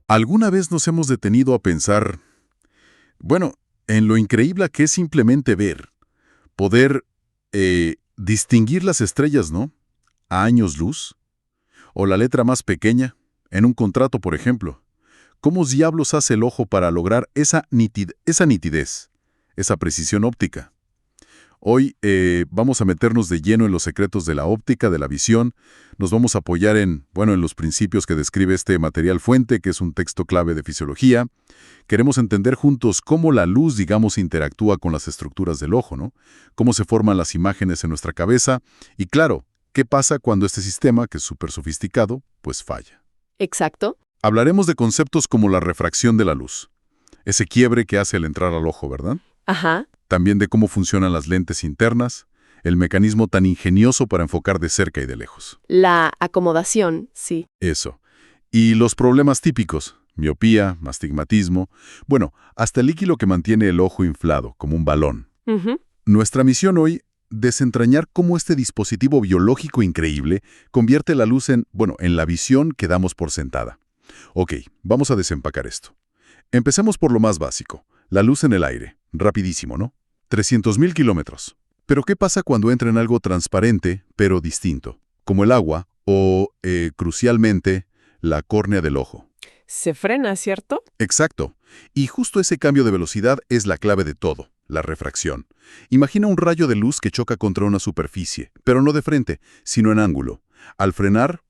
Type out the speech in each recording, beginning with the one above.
¿Alguna vez nos hemos detenido a pensar, bueno, en lo increíble que es simplemente ver, poder distinguir las estrellas, ¿no? A años luz, o la letra más pequeña, en un contrato, por ejemplo? ¿Cómo diablos hace el ojo para lograr esa nitidez, esa precisión óptica? Hoy vamos a meternos de lleno en los secretos de la óptica, de la visión. Nos vamos a apoyar en los principios que describe este material fuente, que es un texto clave de fisiología. Queremos entender juntos cómo la luz, digamos, interactúa con las estructuras del ojo, ¿no? Cómo se forman las imágenes en nuestra cabeza. Y claro, ¿qué pasa cuando este sistema, que es súper sofisticado, pues falla? Exacto. Hablaremos de conceptos como la refracción de la luz, ese quiebre que hace al entrar al ojo, ¿verdad? Ajá. También de cómo funcionan las lentes internas, el mecanismo tan ingenioso para enfocar de cerca y de lejos. La acomodación, sí. Eso. Y los problemas típicos, miopía, astigmatismo, bueno, hasta el líquido que mantiene el ojo inflado, como un balón. Ujú. Nuestra misión hoy, desentrañar cómo este dispositivo biológico increíble convierte la luz en la visión que damos por sentada. Ok, vamos a desempacar esto. Empecemos por lo más básico, la luz en el aire. Rapidísimo, ¿no? 300.000 kilómetros. Pero ¿qué pasa cuando entra en algo transparente, pero distinto? Como el agua o, crucialmente, la córnea del ojo. Se frena, ¿cierto? Exacto. Y justo ese cambio de velocidad es la clave de todo, la refracción. Imagina un rayo de luz que choca contra una superficie, pero no de frente, sino en ángulo. Al frenar,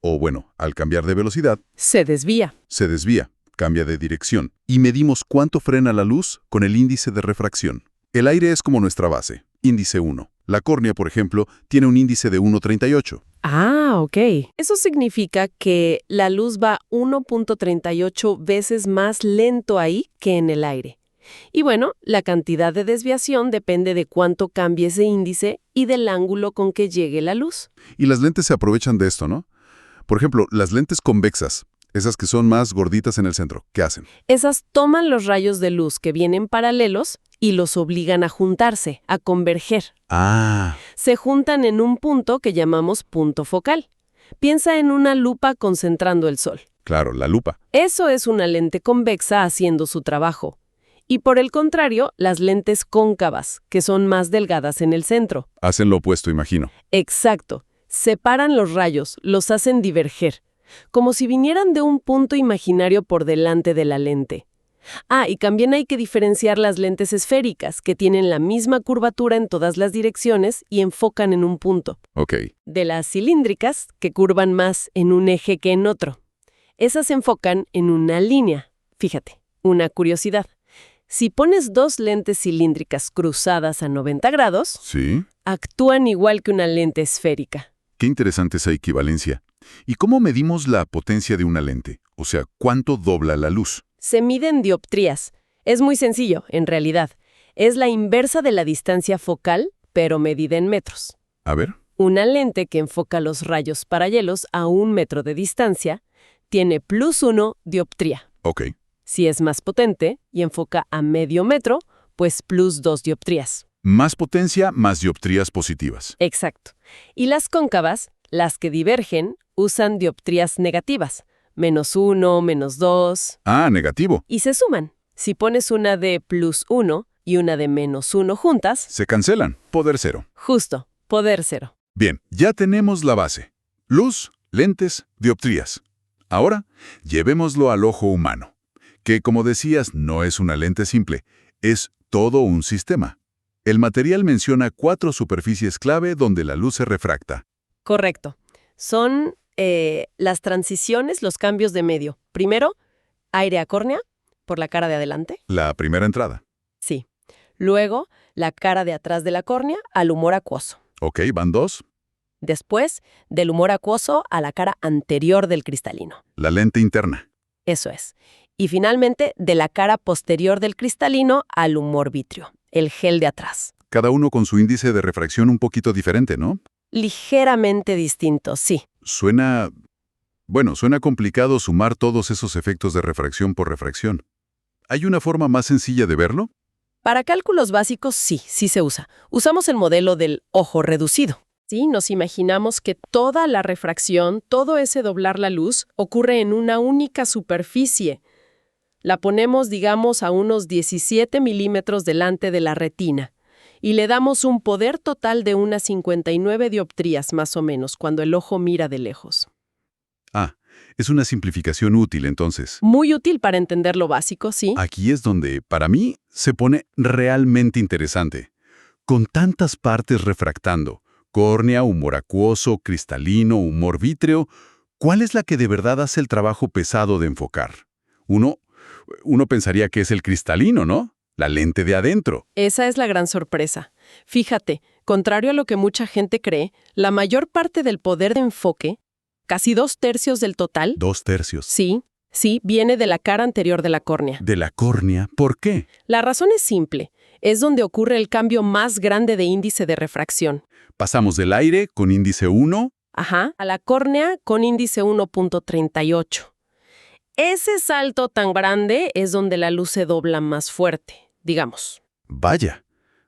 al cambiar de velocidad, Se desvía. se desvía, cambia de dirección. Y medimos cuánto frena la luz con el índice de refracción. El aire es como nuestra base, índice 1. La córnea, por ejemplo, tiene un índice de 1,38. Ah, ok. Eso significa que la luz va 1.38 veces más lento ahí que en el aire. Y bueno, la cantidad de desviación depende de cuánto cambie ese índice y del ángulo con que llegue la luz. Y las lentes se aprovechan de esto, ¿no? Por ejemplo, las lentes convexas, esas que son más gorditas en el centro, ¿qué hacen? Esas toman los rayos de luz que vienen paralelos y los obligan a juntarse, a converger. Ah, Se juntan en un punto que llamamos punto focal. Piensa en una lupa concentrando el sol. claro, la lupa. Eso es una lente convexa haciendo su trabajo. Y por el contrario, las lentes cóncavas, que son más delgadas en el centro. Hacen lo opuesto, imagino. Exacto. Separan los rayos, los hacen diverger, como si vinieran de un punto imaginario por delante de la lente. Ah, y también hay que diferenciar las lentes esféricas, que tienen la misma curvatura en todas las direcciones y enfocan en un punto, Ok. de las cilíndricas, que curvan más en un eje que en otro. Esas enfocan en una línea. Fíjate, una curiosidad. Si pones dos lentes cilíndricas cruzadas a 90 grados, Sí. actúan igual que una lente esférica. Qué interesante esa equivalencia. ¿Y cómo medimos la potencia de una lente? O sea, ¿cuánto dobla la luz? Se miden dioptrías. Es muy sencillo, en realidad. Es la inversa de la distancia focal, pero medida en metros. A ver. Una lente que enfoca los rayos paralelos a 1 metro de distancia tiene +1 dioptría. Ok. Si es más potente y enfoca a medio metro, pues +2 dioptrías. Más potencia, más dioptrías positivas. Exacto. Y las cóncavas, las que divergen, usan dioptrías negativas. -1, -2. Ah, negativo. Y se suman. Si pones una de +1 y una de -1 juntas, Se cancelan. Poder cero. justo, poder cero. Bien, ya tenemos la base. Luz, lentes, dioptrías. Ahora, llevémoslo al ojo humano, que, como decías, no es una lente simple, es todo un sistema. El material menciona 4 superficies clave donde la luz se refracta. Correcto. Son las transiciones, los cambios de medio. Primero, aire a córnea, por la cara de adelante. La primera entrada. Sí. Luego, la cara de atrás de la córnea al humor acuoso. Ok, van 2. Después, del humor acuoso a la cara anterior del cristalino. La lente interna. Eso es. Y finalmente, de la cara posterior del cristalino al humor vítreo, el gel de atrás. Cada uno con su índice de refracción un poquito diferente, ¿no? Ligeramente distinto, sí. Suena complicado sumar todos esos efectos de refracción por refracción. ¿Hay una forma más sencilla de verlo? Para cálculos básicos, sí se usa. Usamos el modelo del ojo reducido. Sí, nos imaginamos que toda la refracción, todo ese doblar la luz, ocurre en una única superficie. La ponemos, digamos, a unos 17 milímetros delante de la retina y le damos un poder total de unas 59 dioptrías más o menos cuando el ojo mira de lejos. Ah, es una simplificación útil entonces. Muy útil para entender lo básico, ¿sí? Aquí es donde, para mí, se pone realmente interesante. Con tantas partes refractando, córnea, humor acuoso, cristalino, humor vítreo, ¿cuál es la que de verdad hace el trabajo pesado de enfocar? Uno pensaría que es el cristalino, ¿no? La lente de adentro. Esa es la gran sorpresa. Fíjate, contrario a lo que mucha gente cree, la mayor parte del poder de enfoque, casi 2/3 del total, 2/3. sí, viene de la cara anterior de la córnea. De la córnea, ¿por qué? La razón es simple. Es donde ocurre el cambio más grande de índice de refracción. Pasamos del aire con índice 1. A la córnea con índice 1.38. Ese salto tan grande es donde la luz se dobla más fuerte, digamos. Vaya.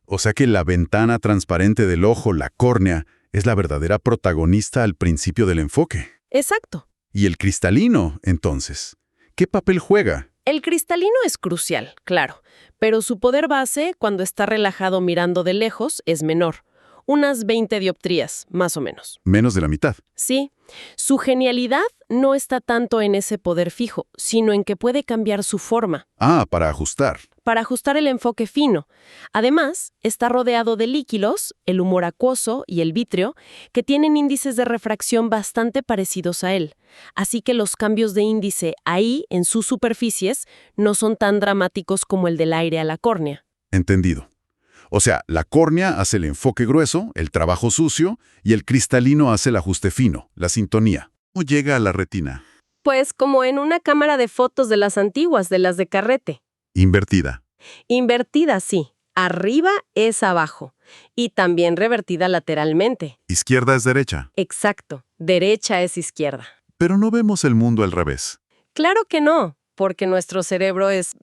O sea que la ventana transparente del ojo, la córnea, es la verdadera protagonista al principio del enfoque. Exacto. ¿Y el cristalino, entonces? ¿Qué papel juega? El cristalino es crucial, claro, pero su poder base, cuando está relajado mirando de lejos, es menor. Unas 20 dioptrías, más o menos. Menos de la mitad. Sí, su genialidad no está tanto en ese poder fijo, sino en que puede cambiar su forma, Ah, para ajustar. para ajustar el enfoque fino. Además, está rodeado de líquidos, el humor acuoso y el vítreo, que tienen índices de refracción bastante parecidos a él. Así que los cambios de índice ahí, en sus superficies, no son tan dramáticos como el del aire a la córnea. Entendido. O sea, la córnea hace el enfoque grueso, el trabajo sucio, y el cristalino hace el ajuste fino, la sintonía. ¿Cómo llega a la retina? Pues como en una cámara de fotos de las antiguas, de las de carrete. Invertida. Invertida, sí. Arriba es abajo. Y también revertida lateralmente. Izquierda es derecha. Exacto. Derecha es izquierda. Pero no vemos el mundo al revés. Claro que no, porque nuestro cerebro es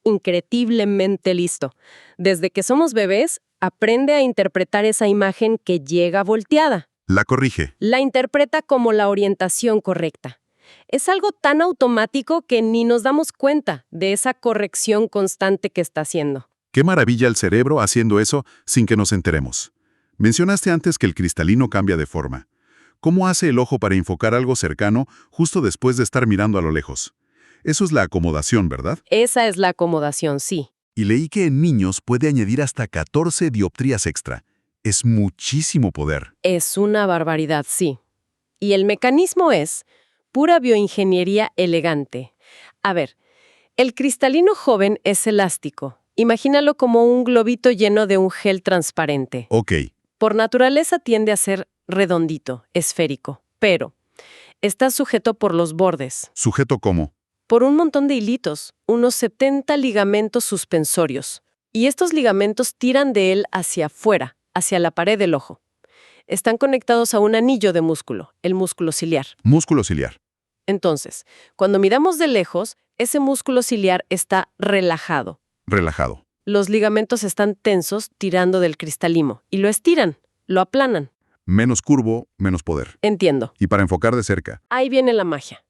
increíblemente listo. Desde que somos bebés, aprende a interpretar esa imagen que llega volteada. La corrige. La interpreta como la orientación correcta. Es algo tan automático que ni nos damos cuenta de esa corrección constante que está haciendo. Qué maravilla el cerebro haciendo eso sin que nos enteremos. Mencionaste antes que el cristalino cambia de forma. ¿Cómo hace el ojo para enfocar algo cercano justo después de estar mirando a lo lejos? Eso es la acomodación, ¿verdad? Esa es la acomodación, sí. Y leí que en niños puede añadir hasta 14 dioptrías extra. Es muchísimo poder. Es una barbaridad, sí. Y el mecanismo es pura bioingeniería elegante. A ver, el cristalino joven es elástico. Imagínalo como un globito lleno de un gel transparente. Ok. Por naturaleza tiende a ser redondito, esférico, pero está sujeto por los bordes, ¿Sujeto cómo? por un montón de hilitos, unos 70 ligamentos suspensorios. Y estos ligamentos tiran de él hacia afuera, hacia la pared del ojo. Están conectados a un anillo de músculo, el músculo ciliar. Músculo ciliar. Entonces, cuando miramos de lejos, ese músculo ciliar está relajado. Relajado. Los ligamentos están tensos tirando del cristalino y lo estiran, lo aplanan. Menos curvo, menos poder. Entiendo. Y para enfocar de cerca. Ahí viene la magia.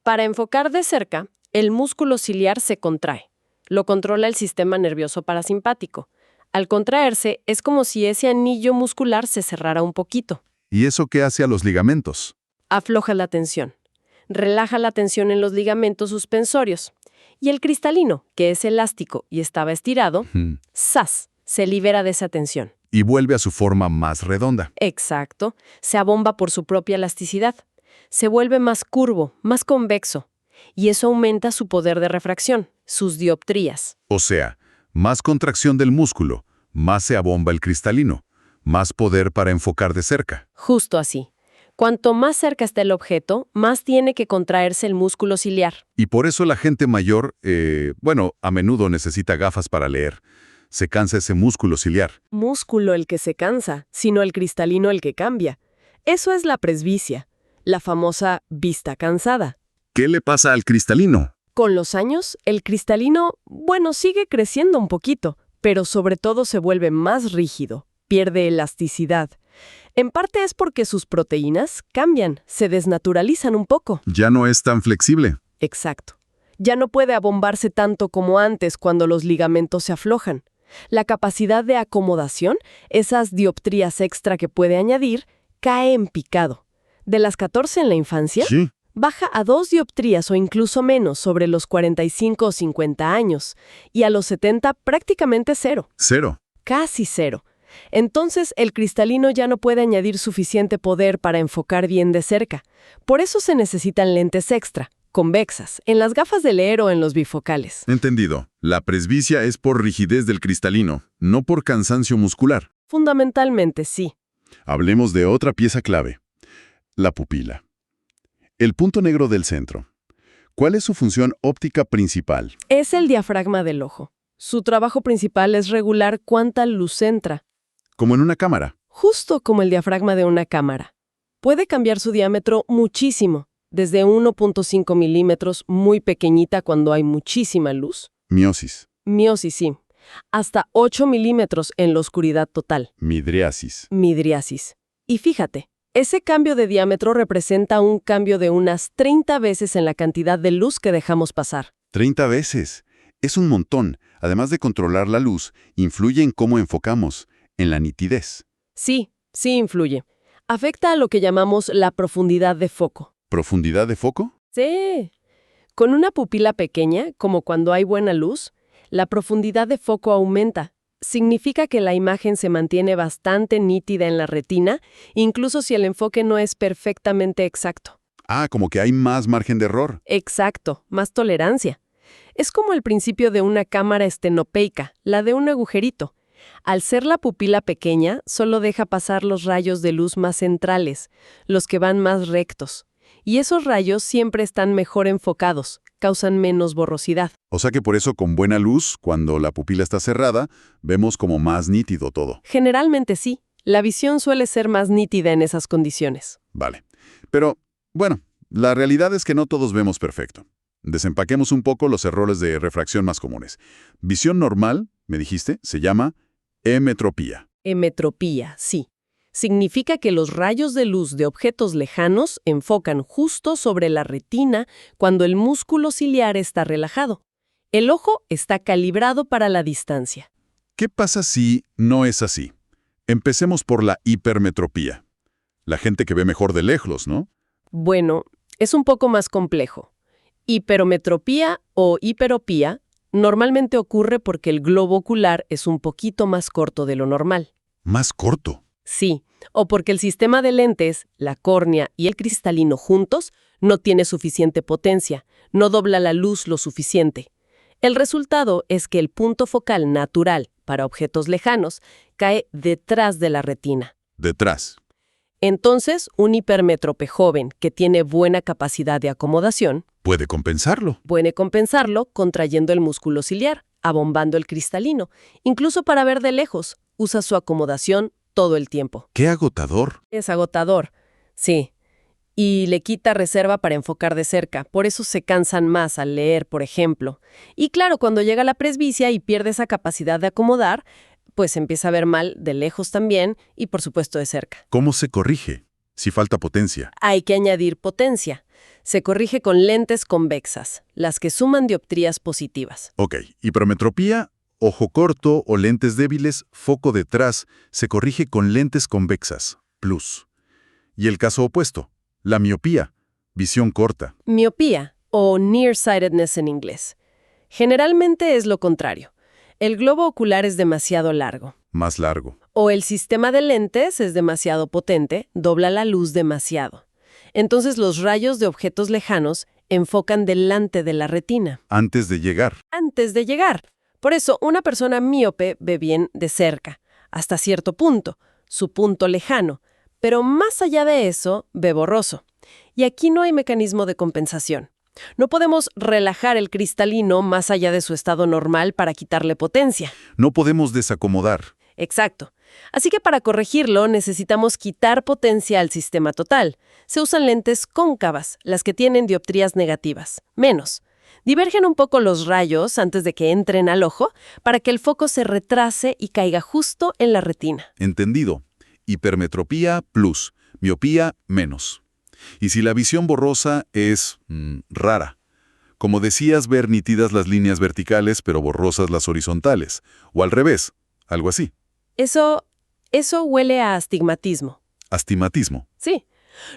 Para enfocar de cerca, el músculo ciliar se contrae. Lo controla el sistema nervioso parasimpático. Al contraerse, es como si ese anillo muscular se cerrara un poquito. ¿Y eso qué hace a los ligamentos? Afloja la tensión. Relaja la tensión en los ligamentos suspensorios. Y el cristalino, que es elástico y estaba estirado, ¡zas!, se libera de esa tensión. Y vuelve a su forma más redonda. Exacto. Se abomba por su propia elasticidad. Se vuelve más curvo, más convexo. Y eso aumenta su poder de refracción, sus dioptrías. O sea, más contracción del músculo, más se abomba el cristalino, más poder para enfocar de cerca. Justo así. Cuanto más cerca está el objeto, más tiene que contraerse el músculo ciliar. Y por eso la gente mayor, a menudo necesita gafas para leer. Se cansa ese músculo ciliar. Músculo el que se cansa, sino el cristalino el que cambia. Eso es la presbicia, la famosa vista cansada. ¿Qué le pasa al cristalino? Con los años, el cristalino, sigue creciendo un poquito, pero sobre todo se vuelve más rígido, pierde elasticidad. En parte es porque sus proteínas cambian, se desnaturalizan un poco. Ya no es tan flexible. Exacto. Ya no puede abombarse tanto como antes cuando los ligamentos se aflojan. La capacidad de acomodación, esas dioptrías extra que puede añadir, cae en picado. De las 14 en la infancia, Sí. baja a 2 dioptrías o incluso menos sobre los 45 o 50 años, y a los 70 prácticamente cero, Cero. casi cero. Entonces el cristalino ya no puede añadir suficiente poder para enfocar bien de cerca. Por eso se necesitan lentes extra, convexas, en las gafas de leer o en los bifocales. Entendido. La presbicia es por rigidez del cristalino, no por cansancio muscular. Fundamentalmente sí. Hablemos de otra pieza clave. La pupila. El punto negro del centro. ¿Cuál es su función óptica principal? Es el diafragma del ojo. Su trabajo principal es regular cuánta luz entra, Como en una cámara. justo como el diafragma de una cámara. Puede cambiar su diámetro muchísimo, desde 1.5 milímetros, muy pequeñita cuando hay muchísima luz, Miosis. miosis sí, hasta 8 milímetros en la oscuridad total, Midriasis. midriasis. Y fíjate, ese cambio de diámetro representa un cambio de unas 30 veces en la cantidad de luz que dejamos pasar. 30 veces. Es un montón. Además de controlar la luz, influye en cómo enfocamos, en la nitidez. Sí, sí influye. Afecta a lo que llamamos la profundidad de foco. ¿Profundidad de foco? Sí. Con una pupila pequeña, como cuando hay buena luz, la profundidad de foco aumenta. Significa que la imagen se mantiene bastante nítida en la retina, incluso si el enfoque no es perfectamente exacto. Ah, como que hay más margen de error. Exacto, más tolerancia. Es como el principio de una cámara estenopeica, la de un agujerito. Al ser la pupila pequeña, solo deja pasar los rayos de luz más centrales, los que van más rectos. Y esos rayos siempre están mejor enfocados, causan menos borrosidad. O sea que por eso con buena luz, cuando la pupila está cerrada, vemos como más nítido todo. Generalmente sí, la visión suele ser más nítida en esas condiciones. Vale. Pero, bueno, la realidad es que no todos vemos perfecto. Desempaquemos un poco los errores de refracción más comunes. Visión normal, me dijiste, se llama emetropía. Emetropía, sí. Significa que los rayos de luz de objetos lejanos enfocan justo sobre la retina cuando el músculo ciliar está relajado. El ojo está calibrado para la distancia. ¿Qué pasa si no es así? Empecemos por la hipermetropía. La gente que ve mejor de lejos, ¿no? Bueno, es un poco más complejo. Hiperometropía o hiperopía normalmente ocurre porque el globo ocular es un poquito más corto de lo normal. Más corto. Sí, o porque el sistema de lentes, la córnea y el cristalino juntos, no tiene suficiente potencia, no dobla la luz lo suficiente. El resultado es que el punto focal natural para objetos lejanos cae detrás de la retina. Detrás. Entonces, un hipermétrope joven que tiene buena capacidad de acomodación Puede compensarlo. puede compensarlo contrayendo el músculo ciliar, abombando el cristalino. Incluso para ver de lejos, usa su acomodación todo el tiempo. ¡Qué agotador! Es agotador, sí. Y le quita reserva para enfocar de cerca. Por eso se cansan más al leer, por ejemplo. Y claro, cuando llega la presbicia y pierde esa capacidad de acomodar, pues empieza a ver mal de lejos también y por supuesto de cerca. ¿Cómo se corrige? Si falta potencia. Hay que añadir potencia. Se corrige con lentes convexas, las que suman dioptrías positivas. Ok, hipermetropía, ojo corto o lentes débiles, foco detrás, se corrige con lentes convexas, plus. Y el caso opuesto, la miopía, visión corta. Miopía, o nearsightedness en inglés. Generalmente es lo contrario. El globo ocular es demasiado largo. Más largo. O el sistema de lentes es demasiado potente, dobla la luz demasiado. Entonces los rayos de objetos lejanos enfocan delante de la retina, Antes de llegar. antes de llegar. Por eso, una persona míope ve bien de cerca, hasta cierto punto, su punto lejano, pero más allá de eso, ve borroso. Y aquí no hay mecanismo de compensación. No podemos relajar el cristalino más allá de su estado normal para quitarle potencia. No podemos desacomodar. Exacto. Así que para corregirlo necesitamos quitar potencia al sistema total. Se usan lentes cóncavas, las que tienen dioptrías negativas, menos. Divergen un poco los rayos antes de que entren al ojo para que el foco se retrase y caiga justo en la retina. Entendido. Hipermetropía plus, miopía menos. Y si la visión borrosa es rara, Como decías, ver nítidas las líneas verticales pero borrosas las horizontales. O al revés, algo así. Eso huele a astigmatismo. Astigmatismo. Sí.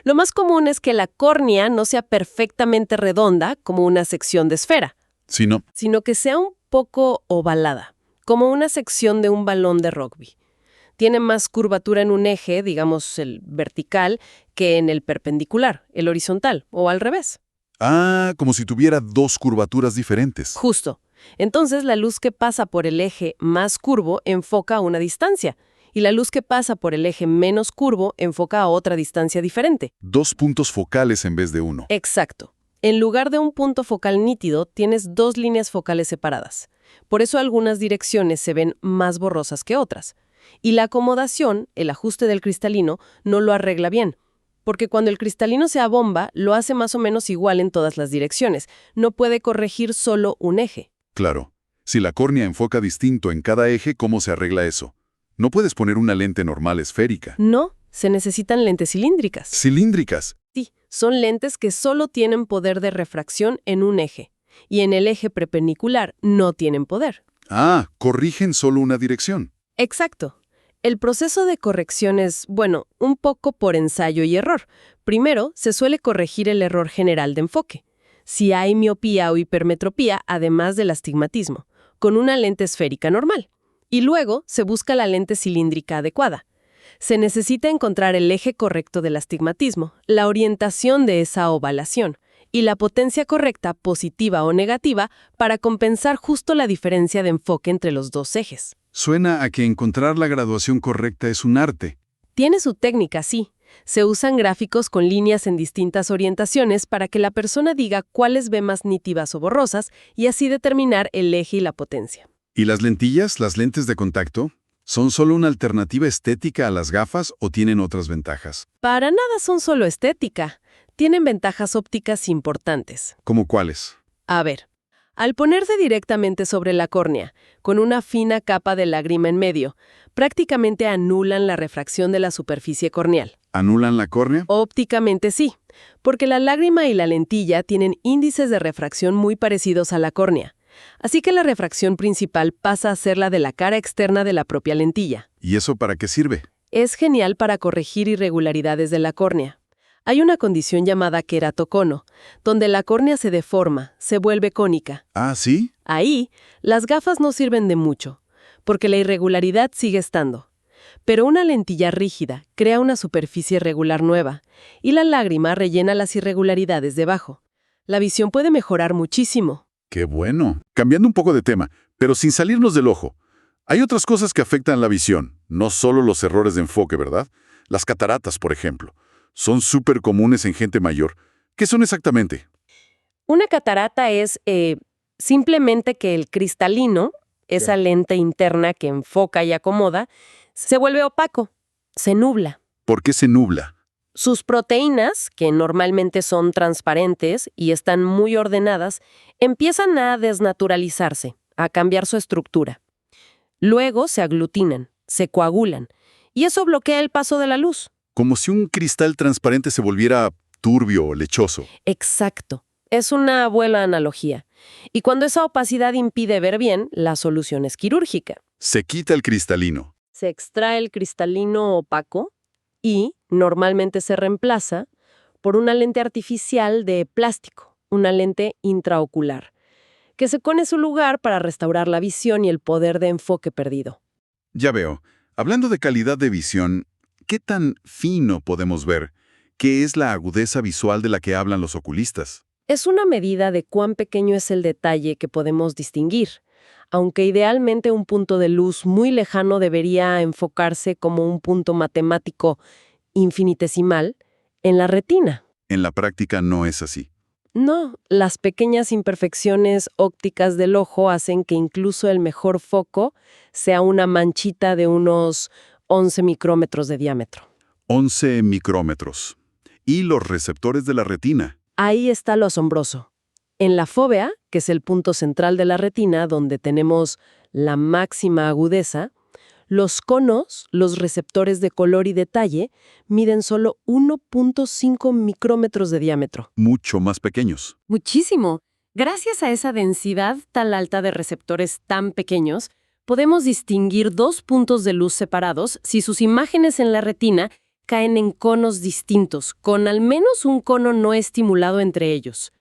Lo más común es que la córnea no sea perfectamente redonda como una sección de esfera, Sino, sino que sea un poco ovalada, como una sección de un balón de rugby. Tiene más curvatura en un eje, digamos el vertical, que en el perpendicular, el horizontal, o al revés. como si tuviera dos curvaturas diferentes. Justo. Entonces la luz que pasa por el eje más curvo enfoca a una distancia, y la luz que pasa por el eje menos curvo enfoca a otra distancia diferente. Dos puntos focales en vez de uno. Exacto. En lugar de un punto focal nítido, tienes dos líneas focales separadas. Por eso algunas direcciones se ven más borrosas que otras. Y la acomodación, el ajuste del cristalino, no lo arregla bien. Porque cuando el cristalino se abomba, lo hace más o menos igual en todas las direcciones. No puede corregir solo un eje. Claro. Si la córnea enfoca distinto en cada eje, ¿cómo se arregla eso? No puedes poner una lente normal esférica. No, se necesitan lentes cilíndricas. Cilíndricas. Sí, son lentes que solo tienen poder de refracción en un eje. Y en el eje perpendicular no tienen poder. Corrigen solo una dirección. Exacto. El proceso de corrección es, bueno, un poco por ensayo y error. Primero, se suele corregir el error general de enfoque. Si hay miopía o hipermetropía, además del astigmatismo, con una lente esférica normal. Y luego, se busca la lente cilíndrica adecuada. Se necesita encontrar el eje correcto del astigmatismo, la orientación de esa ovalación y la potencia correcta, positiva o negativa, para compensar justo la diferencia de enfoque entre los dos ejes. Suena a que encontrar la graduación correcta es un arte. Tiene su técnica, sí. Se usan gráficos con líneas en distintas orientaciones para que la persona diga cuáles ve más nítidas o borrosas y así determinar el eje y la potencia. ¿Y las lentillas, las lentes de contacto, son solo una alternativa estética a las gafas o tienen otras ventajas? Para nada son solo estética. Tienen ventajas ópticas importantes. ¿Cómo cuáles? A ver, al ponerse directamente sobre la córnea, con una fina capa de lágrima en medio, prácticamente anulan la refracción de la superficie corneal. ¿Anulan la córnea? Ópticamente sí, porque la lágrima y la lentilla tienen índices de refracción muy parecidos a la córnea. Así que la refracción principal pasa a ser la de la cara externa de la propia lentilla. ¿Y eso para qué sirve? Es genial para corregir irregularidades de la córnea. Hay una condición llamada queratocono, donde la córnea se deforma, se vuelve cónica. ¿Sí? Ahí, las gafas no sirven de mucho, porque la irregularidad sigue estando. Pero una lentilla rígida crea una superficie regular nueva, y la lágrima rellena las irregularidades debajo. La visión puede mejorar muchísimo. ¡Qué bueno! Cambiando un poco de tema, pero sin salirnos del ojo. Hay otras cosas que afectan la visión, no solo los errores de enfoque, ¿verdad? Las cataratas, por ejemplo. Son súper comunes en gente mayor. ¿Qué son exactamente? Una catarata es simplemente que el cristalino, esa lente interna que enfoca y acomoda, se vuelve opaco, se nubla. ¿Por qué se nubla? Sus proteínas, que normalmente son transparentes y están muy ordenadas, empiezan a desnaturalizarse, a cambiar su estructura. Luego se aglutinan, se coagulan, y eso bloquea el paso de la luz. Como si un cristal transparente se volviera turbio o lechoso. Exacto. Es una buena analogía. Y cuando esa opacidad impide ver bien, la solución es quirúrgica. Se quita el cristalino. Se extrae el cristalino opaco y normalmente se reemplaza por una lente artificial de plástico, una lente intraocular, que se pone en su lugar para restaurar la visión y el poder de enfoque perdido. Ya veo. Hablando de calidad de visión, ¿qué tan fino podemos ver? ¿Qué es la agudeza visual de la que hablan los oculistas? Es una medida de cuán pequeño es el detalle que podemos distinguir, aunque idealmente un punto de luz muy lejano debería enfocarse como un punto matemático infinitesimal en la retina. En la práctica no es así. No, las pequeñas imperfecciones ópticas del ojo hacen que incluso el mejor foco sea una manchita de unos 11 micrómetros de diámetro. 11 micrómetros. ¿Y los receptores de la retina? Ahí está lo asombroso. En la fóvea, que es el punto central de la retina donde tenemos la máxima agudeza, los conos, los receptores de color y detalle, miden solo 1.5 micrómetros de diámetro. Mucho más pequeños. Muchísimo. Gracias a esa densidad tan alta de receptores tan pequeños, podemos distinguir dos puntos de luz separados si sus imágenes en la retina caen en conos distintos, con al menos un cono no estimulado entre ellos.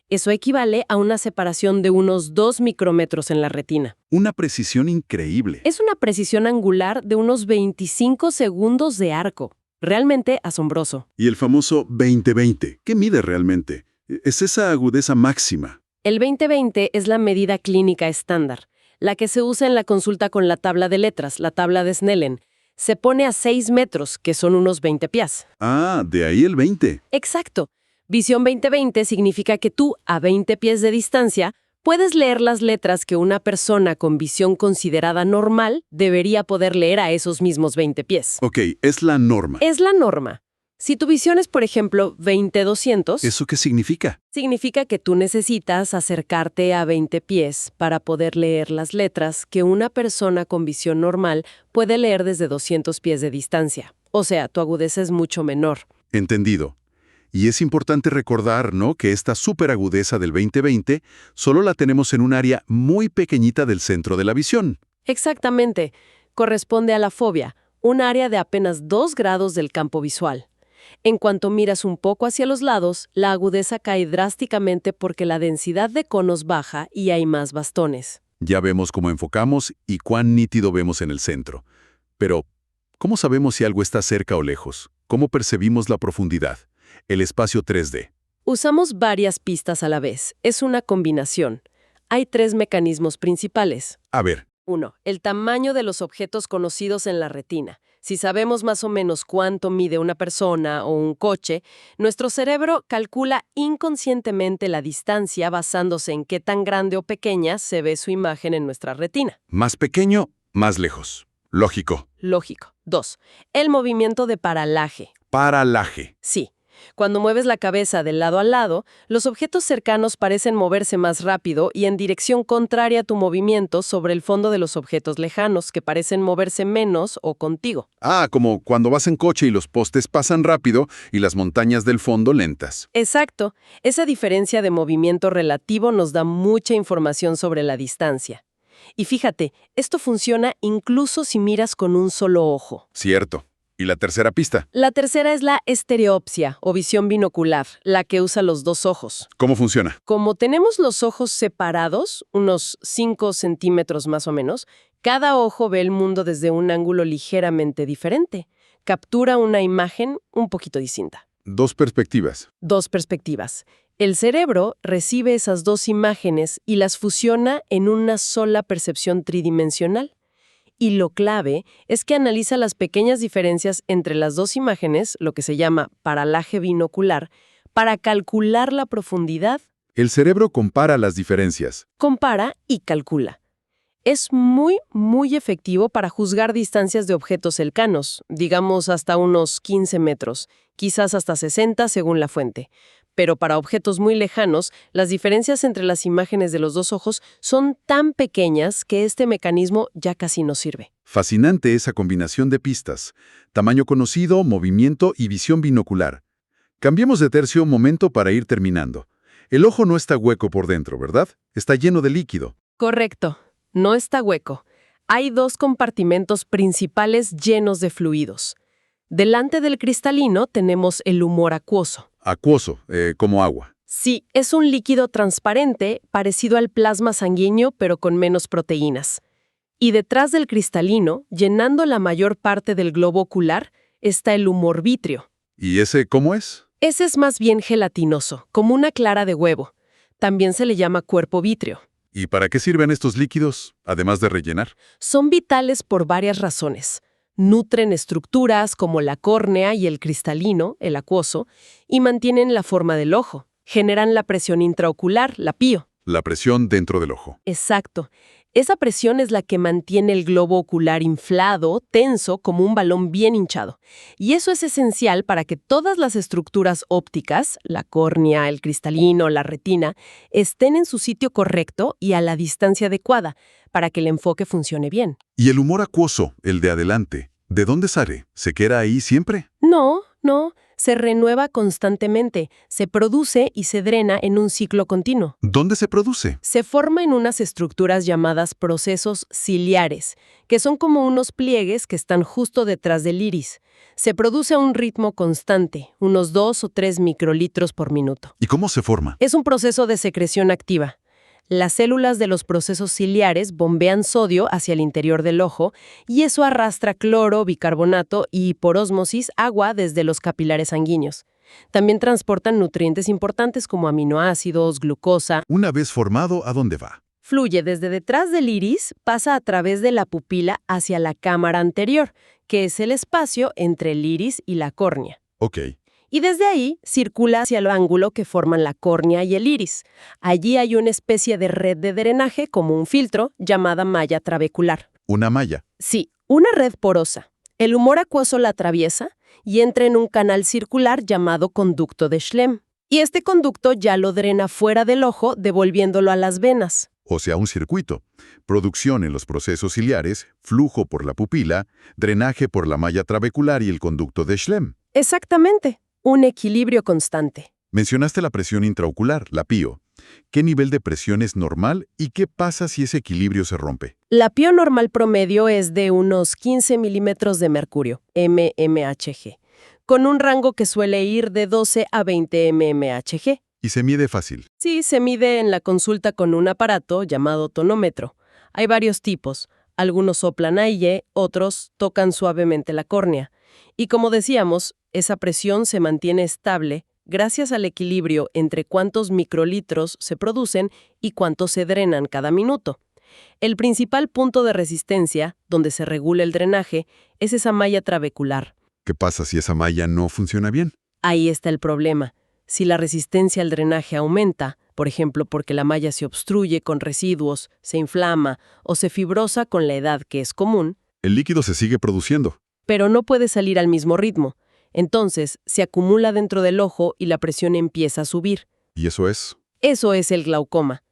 Eso equivale a una separación de unos 2 micrómetros en la retina. Una precisión increíble. Es una precisión angular de unos 25 segundos de arco. Realmente asombroso. Y el famoso 20-20, ¿qué mide realmente? Es esa agudeza máxima. El 20-20 es la medida clínica estándar, la que se usa en la consulta con la tabla de letras, la tabla de Snellen. Se pone a 6 metros, que son unos 20 pies. Ah, de ahí el 20. Exacto. Visión 20-20 significa que tú, a 20 pies de distancia, puedes leer las letras que una persona con visión considerada normal debería poder leer a esos mismos 20 pies. Ok, es la norma. Es la norma. Si tu visión es, por ejemplo, 20-200, ¿Eso qué significa? significa que tú necesitas acercarte a 20 pies para poder leer las letras que una persona con visión normal puede leer desde 200 pies de distancia. O sea, tu agudeza es mucho menor. Entendido. Y es importante recordar, ¿no?, que esta superagudeza del 20-20 solo la tenemos en un área muy pequeñita del centro de la visión. Exactamente. Corresponde a la fobia, un área de apenas 2 grados del campo visual. En cuanto miras un poco hacia los lados, la agudeza cae drásticamente porque la densidad de conos baja y hay más bastones. Ya vemos cómo enfocamos y cuán nítido vemos en el centro. Pero, ¿cómo sabemos si algo está cerca o lejos? ¿Cómo percibimos la profundidad? El espacio 3D. Usamos varias pistas a la vez. Es una combinación. Hay 3 mecanismos principales. A ver, 1. El tamaño de los objetos conocidos en la retina. Si sabemos más o menos cuánto mide una persona o un coche, nuestro cerebro calcula inconscientemente la distancia basándose en qué tan grande o pequeña se ve su imagen en nuestra retina. más pequeño, más lejos. Lógico. Lógico. 2. El movimiento de paralaje. Paralaje. Sí. Cuando mueves la cabeza de lado a lado, los objetos cercanos parecen moverse más rápido y en dirección contraria a tu movimiento sobre el fondo de los objetos lejanos, que parecen moverse menos o contigo. Ah, como cuando vas en coche y los postes pasan rápido y las montañas del fondo lentas. Exacto. Esa diferencia de movimiento relativo nos da mucha información sobre la distancia. Y fíjate, esto funciona incluso si miras con un solo ojo. Cierto. ¿Y la tercera pista? La tercera es la estereopsia o visión binocular, la que usa los 2 ojos. ¿Cómo funciona? Como tenemos los ojos separados, unos 5 centímetros más o menos, cada ojo ve el mundo desde un ángulo ligeramente diferente. Captura una imagen un poquito distinta. 2 perspectivas. 2 perspectivas. El cerebro recibe esas 2 imágenes y las fusiona en una sola percepción tridimensional. Y lo clave es que analiza las pequeñas diferencias entre las 2 imágenes, lo que se llama paralaje binocular, para calcular la profundidad. El cerebro compara las diferencias. Compara y calcula. Es muy, muy efectivo para juzgar distancias de objetos cercanos, digamos hasta unos 15 metros, quizás hasta 60 según la fuente. Pero para objetos muy lejanos, las diferencias entre las imágenes de los 2 ojos son tan pequeñas que este mecanismo ya casi no sirve. Fascinante esa combinación de pistas. Tamaño conocido, movimiento y visión binocular. Cambiemos de tercio un momento para ir terminando. El ojo no está hueco por dentro, ¿verdad? Está lleno de líquido. Correcto. No está hueco. Hay 2 compartimentos principales llenos de fluidos. Delante del cristalino tenemos el humor acuoso. Acuoso, como agua. Sí, es un líquido transparente parecido al plasma sanguíneo pero con menos proteínas. Y detrás del cristalino, llenando la mayor parte del globo ocular, está el humor vítreo. ¿Y ese cómo es? Ese es más bien gelatinoso, como una clara de huevo. También se le llama cuerpo vítreo. ¿Y para qué sirven estos líquidos, además de rellenar? Son vitales por varias razones. Nutren estructuras como la córnea y el cristalino, el acuoso, y mantienen la forma del ojo. Generan la presión intraocular, la PIO. La presión dentro del ojo. Exacto. Esa presión es la que mantiene el globo ocular inflado, tenso, como un balón bien hinchado. Y eso es esencial para que todas las estructuras ópticas, la córnea, el cristalino, la retina, estén en su sitio correcto y a la distancia adecuada, para que el enfoque funcione bien. ¿Y el humor acuoso, el de adelante, de dónde sale? ¿Se queda ahí siempre? No. Se renueva constantemente, se produce y se drena en un ciclo continuo. ¿Dónde se produce? Se forma en unas estructuras llamadas procesos ciliares, que son como unos pliegues que están justo detrás del iris. Se produce a un ritmo constante, unos 2 o 3 microlitros por minuto. ¿Y cómo se forma? Es un proceso de secreción activa. Las células de los procesos ciliares bombean sodio hacia el interior del ojo y eso arrastra cloro, bicarbonato y, por ósmosis, agua desde los capilares sanguíneos. También transportan nutrientes importantes como aminoácidos, glucosa. Una vez formado, ¿a dónde va? Fluye desde detrás del iris, pasa a través de la pupila hacia la cámara anterior, que es el espacio entre el iris y la córnea. Ok. Y desde ahí circula hacia el ángulo que forman la córnea y el iris. Allí hay una especie de red de drenaje, como un filtro, llamada malla trabecular. Una malla. Sí, una red porosa. El humor acuoso la atraviesa y entra en un canal circular llamado conducto de Schlemm. Y este conducto ya lo drena fuera del ojo, devolviéndolo a las venas. O sea, un circuito. Producción en los procesos ciliares, flujo por la pupila, drenaje por la malla trabecular y el conducto de Schlemm. Exactamente. Un equilibrio constante. Mencionaste la presión intraocular, la PIO. ¿Qué nivel de presión es normal y qué pasa si ese equilibrio se rompe? La PIO normal promedio es de unos 15 milímetros de mercurio, mmHg, con un rango que suele ir de 12 a 20 mmHg. Y se mide fácil. Sí, se mide en la consulta con un aparato llamado tonómetro. Hay varios tipos. Algunos soplan aire, otros tocan suavemente la córnea. Y como decíamos, esa presión se mantiene estable gracias al equilibrio entre cuántos microlitros se producen y cuántos se drenan cada minuto. El principal punto de resistencia, donde se regula el drenaje, es esa malla trabecular. ¿Qué pasa si esa malla no funciona bien? Ahí está el problema. Si la resistencia al drenaje aumenta, por ejemplo porque la malla se obstruye con residuos, se inflama o se fibrosa con la edad, que es común, El líquido se sigue produciendo. pero no puede salir al mismo ritmo. Entonces, se acumula dentro del ojo y la presión empieza a subir. ¿Y eso es? Eso es el glaucoma.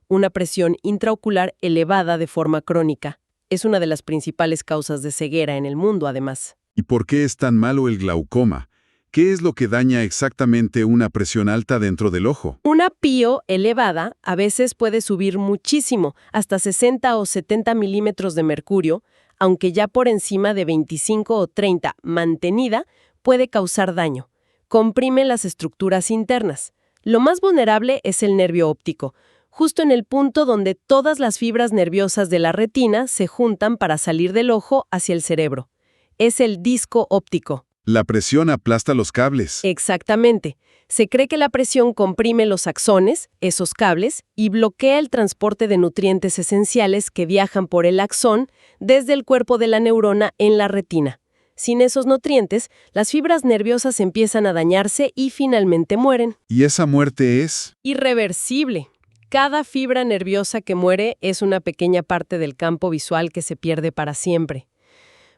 Una presión intraocular elevada de forma crónica. Es una de las principales causas de ceguera en el mundo, además. ¿Y por qué es tan malo el glaucoma? ¿Qué es lo que daña exactamente una presión alta dentro del ojo? Una PIO elevada a veces puede subir muchísimo, hasta 60 o 70 milímetros de mercurio, aunque ya por encima de 25 o 30 mantenida, puede causar daño. Comprime las estructuras internas. Lo más vulnerable es el nervio óptico, justo en el punto donde todas las fibras nerviosas de la retina se juntan para salir del ojo hacia el cerebro. Es el disco óptico. La presión aplasta los cables. Exactamente. Se cree que la presión comprime los axones, esos cables, y bloquea el transporte de nutrientes esenciales que viajan por el axón desde el cuerpo de la neurona en la retina. Sin esos nutrientes, las fibras nerviosas empiezan a dañarse y finalmente mueren. ¿Y esa muerte es? Irreversible. Cada fibra nerviosa que muere es una pequeña parte del campo visual que se pierde para siempre.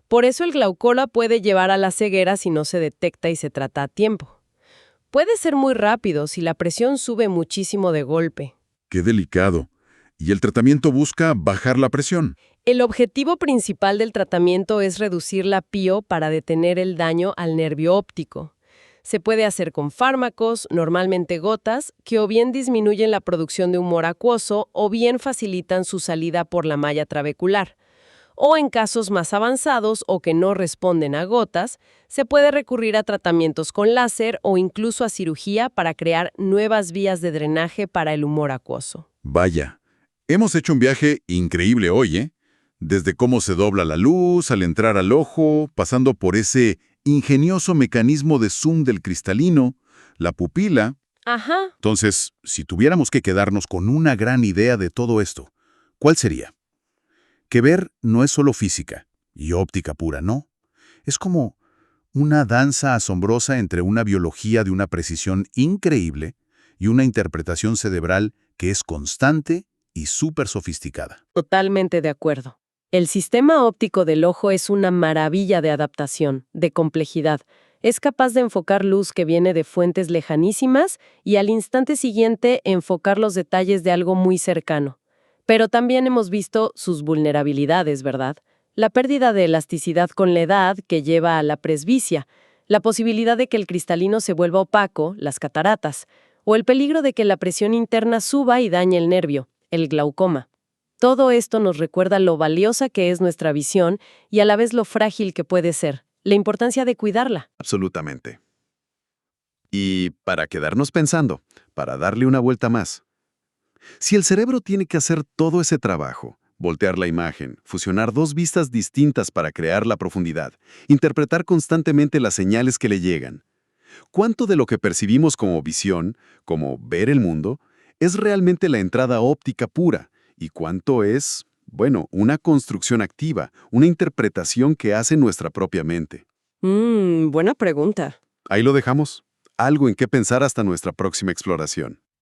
Por eso el glaucoma puede llevar a la ceguera si no se detecta y se trata a tiempo. Puede ser muy rápido si la presión sube muchísimo de golpe. ¡Qué delicado! ¿Y el tratamiento busca bajar la presión? El objetivo principal del tratamiento es reducir la PIO para detener el daño al nervio óptico. Se puede hacer con fármacos, normalmente gotas, que o bien disminuyen la producción de humor acuoso o bien facilitan su salida por la malla trabecular. O en casos más avanzados o que no responden a gotas, se puede recurrir a tratamientos con láser o incluso a cirugía para crear nuevas vías de drenaje para el humor acuoso. Vaya, hemos hecho un viaje increíble hoy, ¿eh? Desde cómo se dobla la luz al entrar al ojo, pasando por ese ingenioso mecanismo de zoom del cristalino, la pupila. Ajá. Entonces, si tuviéramos que quedarnos con una gran idea de todo esto, ¿cuál sería? Que ver no es solo física y óptica pura, no. Es como una danza asombrosa entre una biología de una precisión increíble y una interpretación cerebral que es constante y súper sofisticada. Totalmente de acuerdo. El sistema óptico del ojo es una maravilla de adaptación, de complejidad. Es capaz de enfocar luz que viene de fuentes lejanísimas y al instante siguiente enfocar los detalles de algo muy cercano. Pero también hemos visto sus vulnerabilidades, ¿verdad? La pérdida de elasticidad con la edad que lleva a la presbicia, La posibilidad de que el cristalino se vuelva opaco, las cataratas, o el peligro de que la presión interna suba y dañe el nervio, el glaucoma. Todo esto nos recuerda lo valiosa que es nuestra visión y a la vez lo frágil que puede ser, la importancia de cuidarla. Absolutamente. Y para quedarnos pensando, para darle una vuelta más. Si el cerebro tiene que hacer todo ese trabajo, voltear la imagen, fusionar dos vistas distintas para crear la profundidad, interpretar constantemente las señales que le llegan, ¿cuánto de lo que percibimos como visión, como ver el mundo, es realmente la entrada óptica pura? ¿Y cuánto es, bueno, una construcción activa, una interpretación que hace nuestra propia mente? Buena pregunta. Ahí lo dejamos. Algo en qué pensar hasta nuestra próxima exploración.